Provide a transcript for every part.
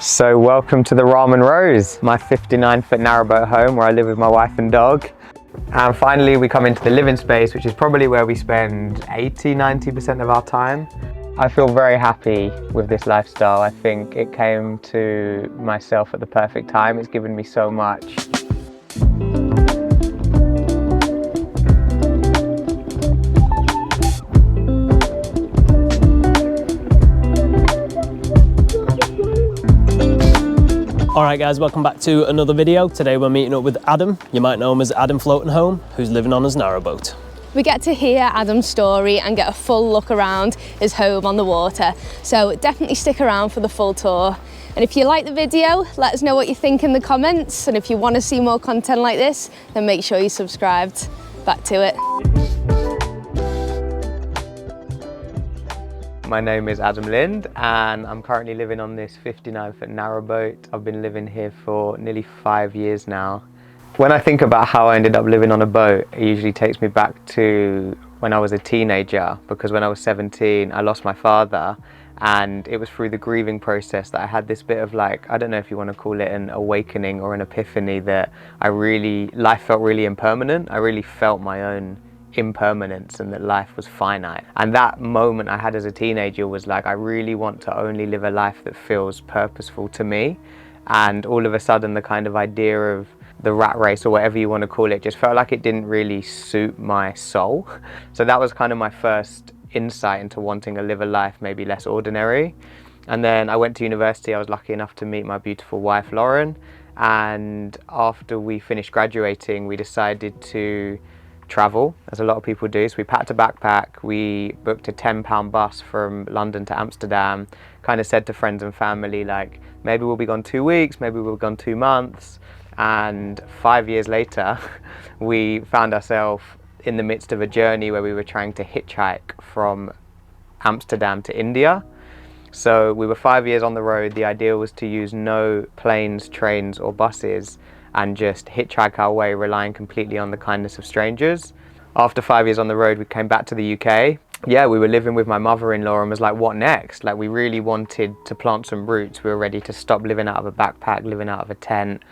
So welcome to the Ramen Rose, my 59-foot narrowboat home where I live with my wife and dog. And finally we come into the living space, which is probably where we spend 80–90% of our time. I feel very happy with this lifestyle. I think it came to myself at the perfect time. It's given me so much. Alright guys, welcome back to another video. Today we're meeting up with Adam. You might know him as Adam Floating Home, who's living on his narrowboat. We get to hear Adam's story and get a full look around his home on the water. So definitely stick around for the full tour. And if you like the video, let us know what you think in the comments. And if you want to see more content like this, then make sure you're subscribed. Back to it. My name is Adam Lind and I'm currently living on this 59-foot narrowboat. I've been living here for nearly 5 years now. When I think about how I ended up living on a boat, it usually takes me back to when I was a teenager, because when I was 17 I lost my father, and it was through the grieving process that I had this bit of, like, I don't know if you want to call it an awakening or an epiphany, that life felt really impermanent. I really felt my own impermanence and that life was finite. And that moment I had as a teenager was like, I really want to only live a life that feels purposeful to me. And all of a sudden the kind of idea of the rat race, or whatever you want to call it, just felt like it didn't really suit my soul. So that was kind of my first insight into wanting to live a life maybe less ordinary. And then I went to university. I was lucky enough to meet my beautiful wife Lauren, and after we finished graduating we decided to travel, as a lot of people do. So we packed a backpack, we booked a £10 bus from London to Amsterdam, kind of said to friends and family, like, maybe we'll be gone 2 weeks, maybe we'll be gone 2 months. And 5 years later, we found ourselves in the midst of a journey where we were trying to hitchhike from Amsterdam to India. So we were 5 years on the road. The idea was to use no planes, trains or buses, and just hitchhike our way, relying completely on the kindness of strangers. After 5 years on the road, we came back to the UK. Yeah, we were living with my mother-in-law and was like, what next? Like, we really wanted to plant some roots. We were ready to stop living out of a backpack, living out of a tent,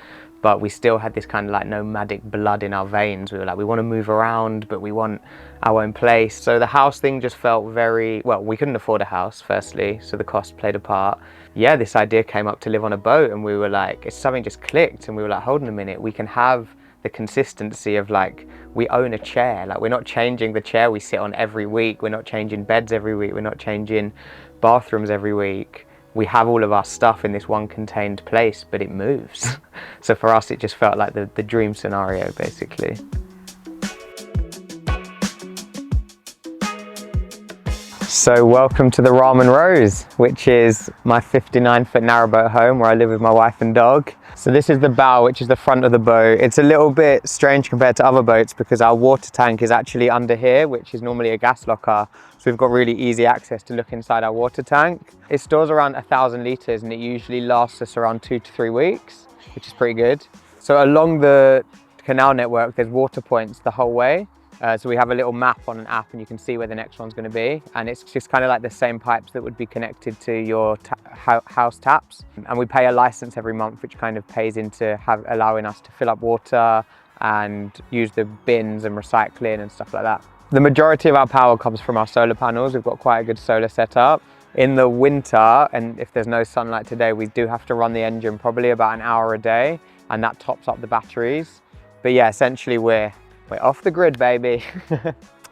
but we still had this kind of like nomadic blood in our veins. We were like, we want to move around, but we want our own place. So the house thing just felt very, well, we couldn't afford a house, firstly, so the cost played a part. Yeah, this idea came up to live on a boat, and we were like, something just clicked, and we were like, hold on a minute, we can have the consistency of, like, we own a chair. Like, we're not changing the chair we sit on every week, we're not changing beds every week, we're not changing bathrooms every week. We have all of our stuff in this one contained place, but it moves. So for us, it just felt like the dream scenario, basically. So welcome to the Ramen Rose, which is my 59-foot narrowboat home where I live with my wife and dog. So this is the bow, which is the front of the boat. It's a little bit strange compared to other boats because our water tank is actually under here, which is normally a gas locker. So we've got really easy access to look inside our water tank. It stores around 1,000 litres and it usually lasts us around 2 to 3 weeks, which is pretty good. So along the canal network, there's water points the whole way. So we have a little map on an app and you can see where the next one's going to be, and it's just kind of like the same pipes that would be connected to your house taps. And we pay a license every month, which kind of pays into allowing us to fill up water and use the bins and recycling and stuff like that. The majority of our power comes from our solar panels. We've got quite a good solar setup. In the winter, and if there's no sunlight today, we do have to run the engine probably about an hour a day, and that tops up the batteries. But yeah, essentially we're off the grid, baby.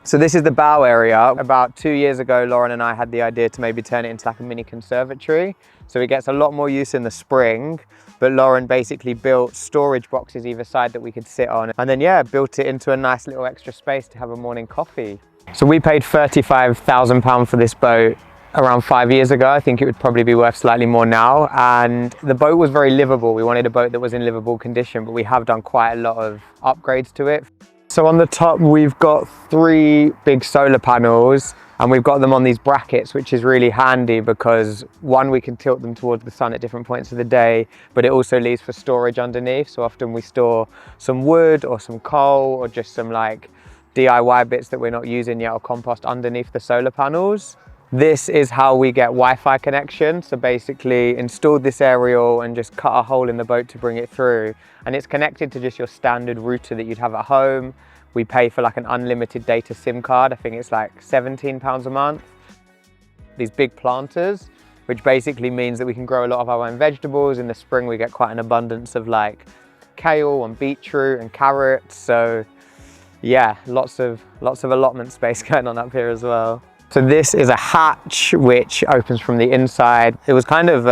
So this is the bow area. About 2 years ago, Lauren and I had the idea to maybe turn it into like a mini conservatory. So it gets a lot more use in the spring, but Lauren basically built storage boxes either side that we could sit on. And then, yeah, built it into a nice little extra space to have a morning coffee. So we paid £35,000 for this boat around 5 years ago. I think it would probably be worth slightly more now. And the boat was very livable. We wanted a boat that was in livable condition, but we have done quite a lot of upgrades to it. So on the top, we've got 3 big solar panels, and we've got them on these brackets, which is really handy because, one, we can tilt them towards the sun at different points of the day, but it also leaves for storage underneath. So often we store some wood or some coal or just some like DIY bits that we're not using yet or compost underneath the solar panels. This is how we get Wi-Fi connection. So basically installed this aerial and just cut a hole in the boat to bring it through. And it's connected to just your standard router that you'd have at home. We pay for like an unlimited data SIM card. I think it's like £17 a month. These big planters, which basically means that we can grow a lot of our own vegetables. In the spring, we get quite an abundance of like kale and beetroot and carrots. So yeah, lots of allotment space going on up here as well. So this is a hatch which opens from the inside. It was kind of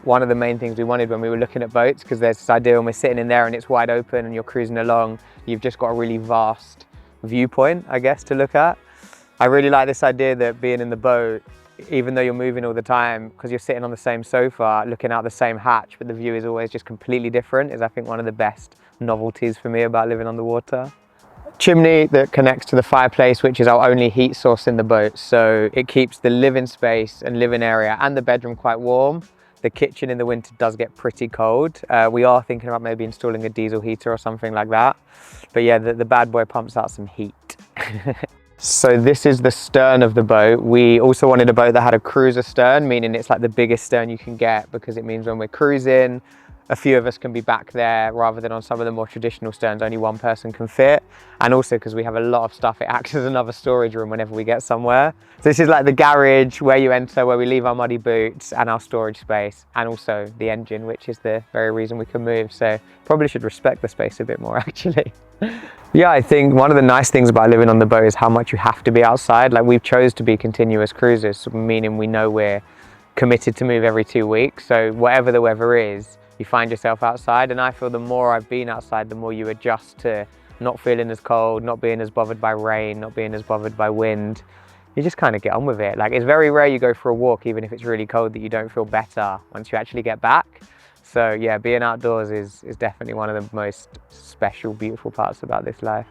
one of the main things we wanted when we were looking at boats, because there's this idea when we're sitting in there and it's wide open and you're cruising along, you've just got a really vast viewpoint, I guess, to look at. I really like this idea that being in the boat, even though you're moving all the time, because you're sitting on the same sofa, looking out the same hatch, but the view is always just completely different, is I think one of the best novelties for me about living on the water. Chimney that connects to the fireplace, which is our only heat source in the boat. So it keeps the living space and living area and the bedroom quite warm. The kitchen in the winter does get pretty cold. We are thinking about maybe installing a diesel heater or something like that. But yeah, the bad boy pumps out some heat. So this is the stern of the boat. We also wanted a boat that had a cruiser stern, meaning it's like the biggest stern you can get, because it means when we're cruising, a few of us can be back there rather than on some of the more traditional sterns, only one person can fit. And also because we have a lot of stuff, it acts as another storage room whenever we get somewhere. So this is like the garage where you enter, where we leave our muddy boots, and our storage space, and also the engine, which is the very reason we can move. So probably should respect the space a bit more actually. Yeah, I think one of the nice things about living on the boat is how much you have to be outside. Like we've chose to be continuous cruisers, meaning we know we're committed to move every 2 weeks. So whatever the weather is, you find yourself outside. And I feel the more I've been outside, the more you adjust to not feeling as cold, not being as bothered by rain, not being as bothered by wind. You just kind of get on with it. Like it's very rare you go for a walk, even if it's really cold, that you don't feel better once you actually get back. So yeah, being outdoors is definitely one of the most special, beautiful parts about this life.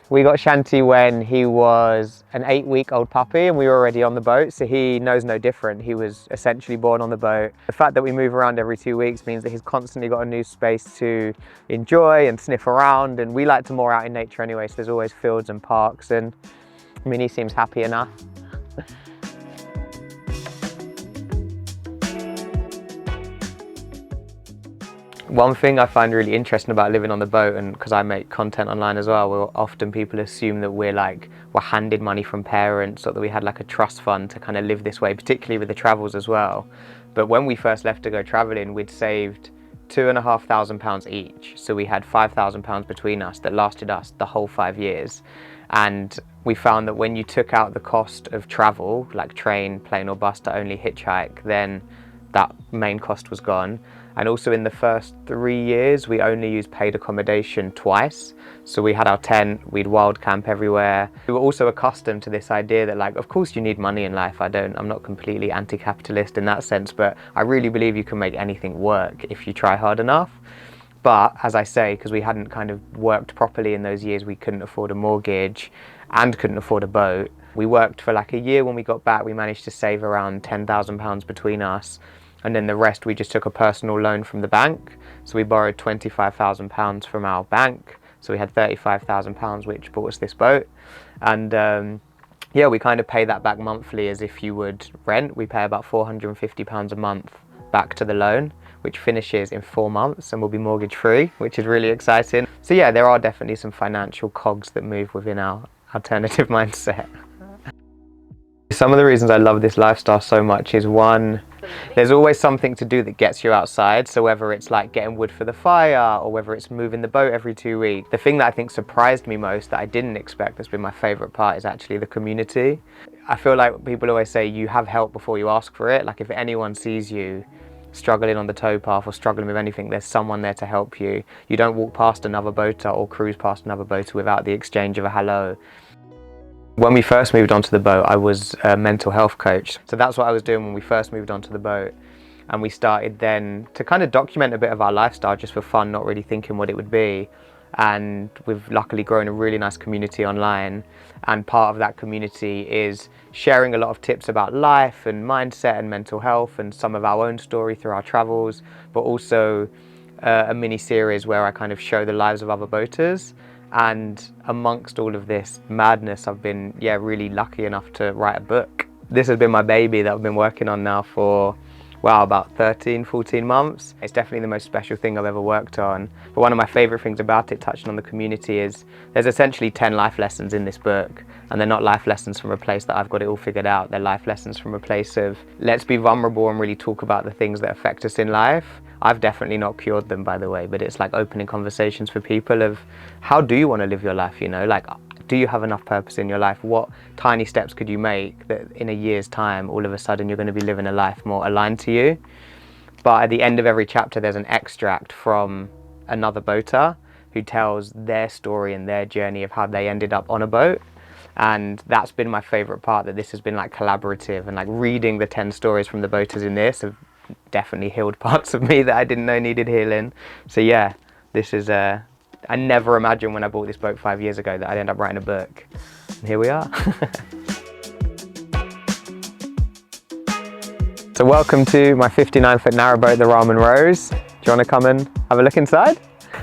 We got Shanti when he was an 8-week-old puppy and we were already on the boat, so he knows no different. He was essentially born on the boat. The fact that we move around every 2 weeks means that he's constantly got a new space to enjoy and sniff around, and we like to more out in nature anyway, so there's always fields and parks, and I mean, he seems happy enough. One thing I find really interesting about living on the boat, and because I make content online as well, where often people assume that we're handed money from parents, or that we had like a trust fund to kind of live this way, particularly with the travels as well. But when we first left to go traveling, we'd saved £2,500 each. So we had £5,000 between us that lasted us the whole 5 years. And we found that when you took out the cost of travel, like train, plane or bus to only hitchhike, then that main cost was gone. And also in the first 3 years, we only used paid accommodation twice. So we had our tent, we'd wild camp everywhere. We were also accustomed to this idea that, like, of course you need money in life. I'm not completely anti-capitalist in that sense, but I really believe you can make anything work if you try hard enough. But as I say, because we hadn't kind of worked properly in those years, we couldn't afford a mortgage and couldn't afford a boat. We worked for like a year. When we got back, we managed to save around £10,000 between us. And then the rest, we just took a personal loan from the bank. So we borrowed £25,000 from our bank. So we had £35,000, which bought us this boat. And yeah, we kind of pay that back monthly as if you would rent. We pay about £450 a month back to the loan, which finishes in 4 months and will be mortgage free, which is really exciting. So yeah, there are definitely some financial cogs that move within our alternative mindset. Some of the reasons I love this lifestyle so much is, one, there's always something to do that gets you outside. So whether it's like getting wood for the fire or whether it's moving the boat every 2 weeks. The thing that I think surprised me most, that I didn't expect, that's been my favorite part, is actually the community. I feel like people always say you have help before you ask for it. Like if anyone sees you struggling on the towpath or struggling with anything, there's someone there to help you. You don't walk past another boater or cruise past another boater without the exchange of a hello. When we first moved onto the boat, I was a mental health coach. So that's what I was doing when we first moved onto the boat. And we started then to kind of document a bit of our lifestyle just for fun, not really thinking what it would be. And we've luckily grown a really nice community online. And part of that community is sharing a lot of tips about life and mindset and mental health and some of our own story through our travels, but also a mini series where I kind of show the lives of other boaters. And amongst all of this madness, I've been really lucky enough to write a book, This has been my baby that I've been working on now for, wow, about 13, 14 months. It's definitely the most special thing I've ever worked on. But one of my favorite things about it, touching on the community, is there's essentially 10 life lessons in this book. And they're not life lessons from a place that I've got it all figured out. They're life lessons from a place of, let's be vulnerable and really talk about the things that affect us in life. I've definitely not cured them, by the way, but it's like opening conversations for people of, how do you want to live your life, you know? Like, do you have enough purpose in your life? What tiny steps could you make that in a year's time, all of a sudden you're going to be living a life more aligned to you? But at the end of every chapter, there's an extract from another boater who tells their story and their journey of how they ended up on a boat. And that's been my favorite part, that this has been like collaborative, and like reading the 10 stories from the boaters in this have definitely healed parts of me that I didn't know needed healing. So yeah, this is I never imagined when I bought this boat 5 years ago that I'd end up writing a book. And here we are. So welcome to my 59-foot narrowboat, the Ramen Rose. Do you want to come and have a look inside?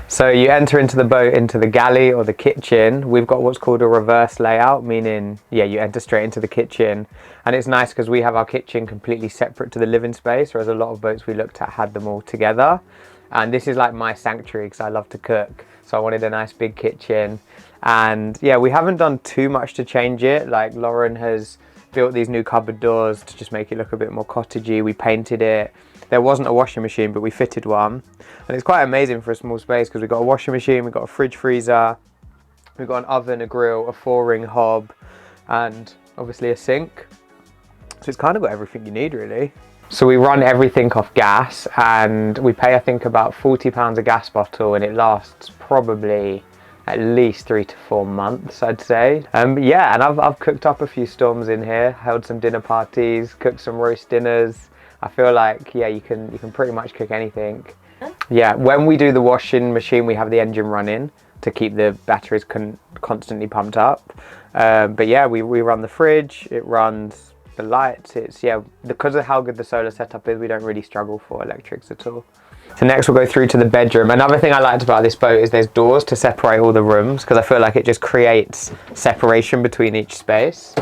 So you enter into the boat, into the galley or the kitchen. We've got what's called a reverse layout, meaning, yeah, you enter straight into the kitchen. And it's nice because we have our kitchen completely separate to the living space, whereas a lot of boats we looked at had them all together. And this is like my sanctuary because I love to cook. So I wanted a nice big kitchen. And yeah, we haven't done too much to change it. Like Lauren has built these new cupboard doors to just make it look a bit more cottagey. We painted it. There wasn't a washing machine, but we fitted one. And it's quite amazing for a small space because we've got a washing machine, we've got a fridge freezer, we've got an oven, a grill, a 4-ring hob, and obviously a sink. So it's kind of got everything you need, really. So we run everything off gas, and we pay, I think, about £40 a gas bottle, and it lasts probably at least 3 to 4 months, I'd say. Yeah, and I've cooked up a few storms in here, held some dinner parties, cooked some roast dinners. I feel like, yeah, you can pretty much cook anything. Yeah, when we do the washing machine, we have the engine running to keep the batteries constantly pumped up. But yeah, we run the fridge, it runs the lights. It's, yeah, because of how good the solar setup is, we don't really struggle for electrics at all. So next we'll go through to the bedroom. Another thing I liked about this boat is there's doors to separate all the rooms, because I feel like it just creates separation between each space.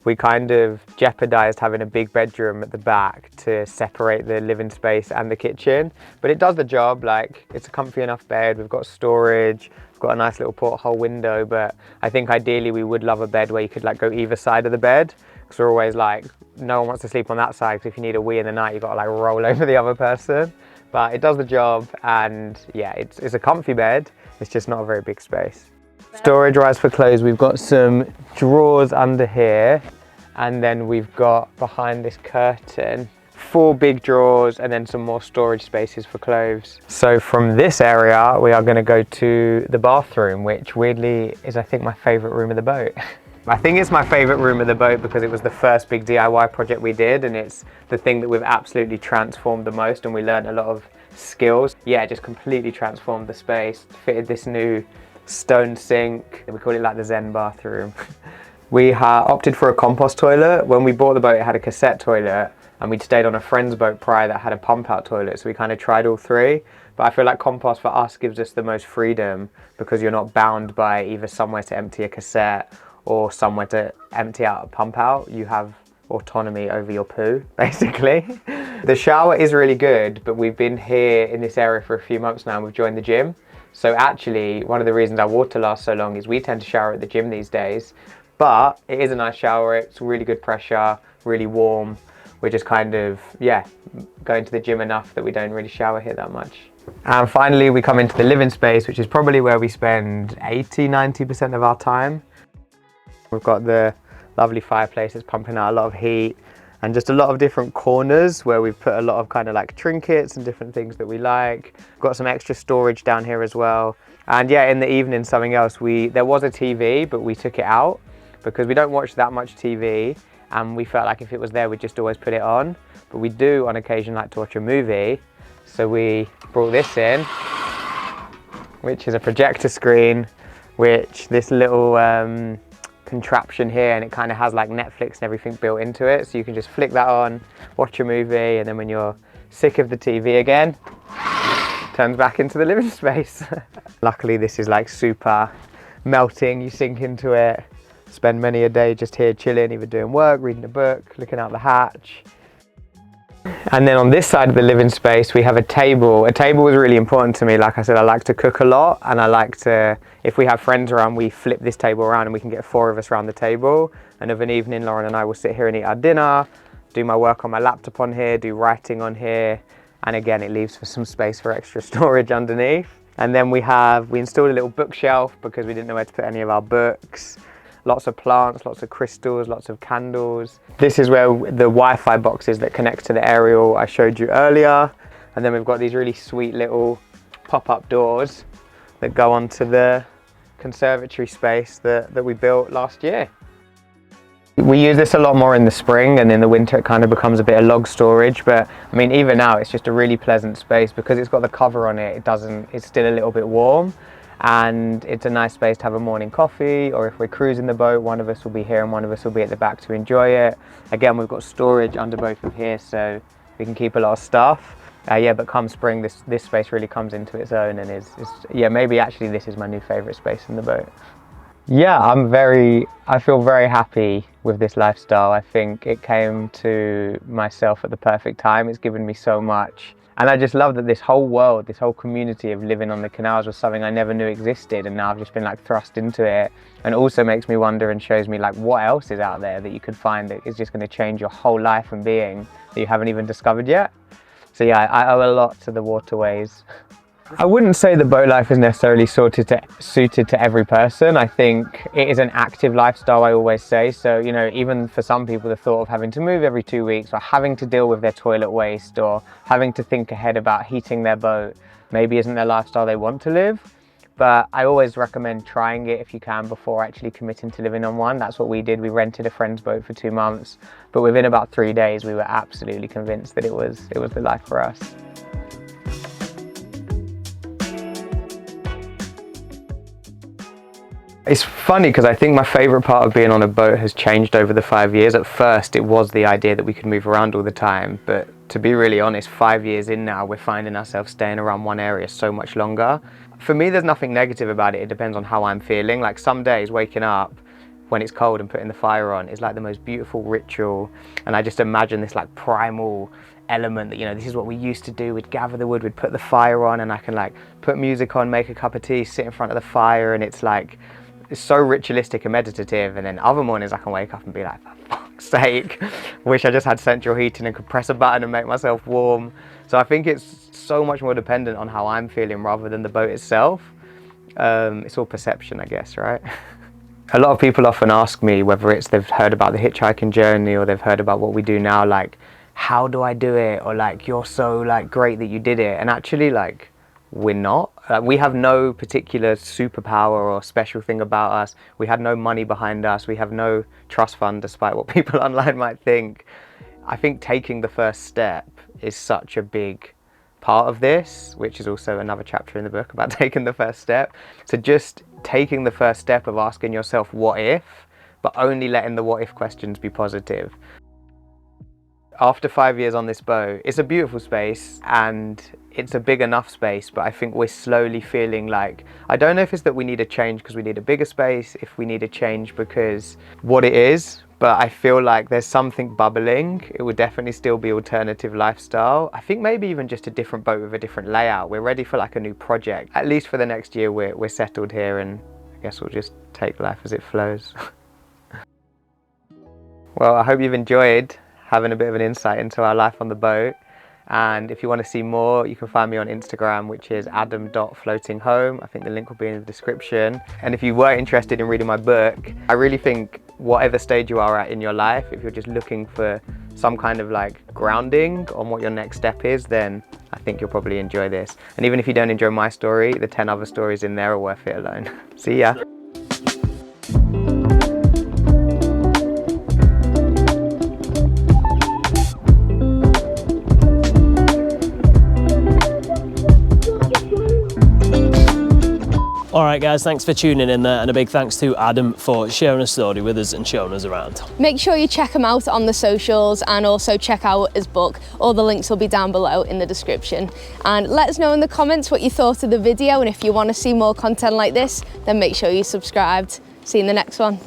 We kind of jeopardized having a big bedroom at the back to separate the living space and the kitchen, but it does the job. Like, it's a comfy enough bed, we've got storage, we've got a nice little porthole window, but I think ideally we would love a bed where you could like go either side of the bed, because we're always like, no one wants to sleep on that side, because if you need a wee in the night, you've got to like roll over the other person. But it does the job, and yeah, it's a comfy bed, it's just not a very big space. Storage wise for clothes, we've got some drawers under here, and then we've got behind this curtain 4 big drawers and then some more storage spaces for clothes. So from this area we are going to go to the bathroom, which weirdly is, I think, my favourite room of the boat. I think it's my favourite room of the boat because it was the first big DIY project we did, and it's the thing that we've absolutely transformed the most, and we learned a lot of skills. Yeah, it just completely transformed the space, fitted this new stone sink. We call it like the Zen bathroom. We opted for a compost toilet. When we bought the boat, it had a cassette toilet, and we'd stayed on a friend's boat prior that had a pump out toilet, so we kind of tried all 3. But I feel like compost for us gives us the most freedom because you're not bound by either somewhere to empty a cassette or somewhere to empty out a pump out. You have autonomy over your poo, basically. The shower is really good, but we've been here in this area for a few months now and we've joined the gym. So actually, one of the reasons our water lasts so long is we tend to shower at the gym these days. But it is a nice shower, it's really good pressure, really warm. We're just kind of, yeah, going to the gym enough that we don't really shower here that much. And finally, we come into the living space, which is probably where we spend 80–90% of our time. We've got the lovely fireplace that's pumping out a lot of heat, and just a lot of different corners where we've put a lot of kind of like trinkets and different things that we like. We've got some extra storage down here as well. And yeah, in the evening, something else, there was a TV, but we took it out because we don't watch that much TV, and we felt like if it was there, we'd just always put it on. But we do on occasion like to watch a movie. So we brought this in, which is a projector screen, which this little contraption here, and it kind of has like Netflix and everything built into it. So you can just flick that on, watch a movie, and then when you're sick of the TV again, it turns back into the living space. Luckily, this is like super melting, you sink into it. spend many a day just here chilling, either doing work, reading a book, looking out the hatch. And then on this side of the living space, we have a table. A table is really important to me. Like I said, I like to cook a lot, and I like to, if we have friends around, we flip this table around and we can get 4 of us around the table. And of an evening, Lauren and I will sit here and eat our dinner, do my work on my laptop on here, do writing on here. And again, it leaves for some space for extra storage underneath. And then we installed a little bookshelf because we didn't know where to put any of our books. Lots of plants, lots of crystals, lots of candles. This is where the Wi-Fi box is that connects to the aerial I showed you earlier. And then we've got these really sweet little pop-up doors that go onto the conservatory space that we built last year. We use this a lot more in the spring, and in the winter it kind of becomes a bit of log storage, but I mean even now it's just a really pleasant space because it's got the cover on it. It's still a little bit warm, and it's a nice space to have a morning coffee, or if we're cruising the boat, one of us will be here and one of us will be at the back to enjoy it. Again, we've got storage under both of here so we can keep a lot of stuff. Yeah, but come spring this space really comes into its own and yeah, maybe actually this is my new favorite space in the boat. Yeah, I feel very happy with this lifestyle. I think it came to myself at the perfect time. It's given me so much. And I just love that this whole world, this whole community of living on the canals was something I never knew existed, and now I've just been like thrust into it. And also makes me wonder and shows me like what else is out there that you could find that is just going to change your whole life and being that you haven't even discovered yet. So yeah, I owe a lot to the waterways. I wouldn't say the boat life is necessarily suited to every person. I think it is an active lifestyle, I always say. So, you know, even for some people, the thought of having to move every 2 weeks, or having to deal with their toilet waste, or having to think ahead about heating their boat, maybe isn't their lifestyle they want to live. But I always recommend trying it if you can before actually committing to living on one. That's what we did. We rented a friend's boat for 2 months, but within about 3 days, we were absolutely convinced that it was the life for us. It's funny because I think my favourite part of being on a boat has changed over the 5 years. At first, it was the idea that we could move around all the time, but to be really honest, 5 years in now, we're finding ourselves staying around one area so much longer. For me, there's nothing negative about it. It depends on how I'm feeling. Like some days waking up when it's cold and putting the fire on is like the most beautiful ritual, and I just imagine this like primal element that, you know, this is what we used to do. We'd gather the wood, we'd put the fire on, and I can like put music on, make a cup of tea, sit in front of the fire, and it's like, it's so ritualistic and meditative. And then other mornings I can wake up and be like, for fuck's sake, wish I just had central heating and could press a button and make myself warm. So I think it's so much more dependent on how I'm feeling rather than the boat itself. It's all perception, I guess, right? A lot of people often ask me whether it's they've heard about the hitchhiking journey or they've heard about what we do now, like, how do I do it? Or like, you're so like great that you did it. And actually, like, we're not. We have no particular superpower or special thing about us. We had no money behind us. We have no trust fund, despite what people online might think. I think taking the first step is such a big part of this, which is also another chapter in the book about taking the first step. So just taking the first step of asking yourself what if, but only letting the what if questions be positive. After 5 years on this boat, it's a beautiful space and it's a big enough space, but I think we're slowly feeling like, I don't know if it's that we need a change because we need a bigger space, if we need a change because what it is, but I feel like there's something bubbling. It would definitely still be alternative lifestyle. I think maybe even just a different boat with a different layout. We're ready for like a new project. At least for the next year, we're settled here, and I guess we'll just take life as it flows. Well, I hope you've enjoyed having a bit of an insight into our life on the boat. And if you want to see more, you can find me on Instagram, which is adam.floatinghome. I think the link will be in the description. And if you were interested in reading my book, I really think whatever stage you are at in your life, if you're just looking for some kind of like grounding on what your next step is, then I think you'll probably enjoy this. And even if you don't enjoy my story, the 10 other stories in there are worth it alone. See ya. Alright guys, thanks for tuning in there, and a big thanks to Adam for sharing a story with us and showing us around. Make sure you check him out on the socials and also check out his book. All the links will be down below in the description. And let us know in the comments what you thought of the video, and if you want to see more content like this, then make sure you're subscribed. See you in the next one.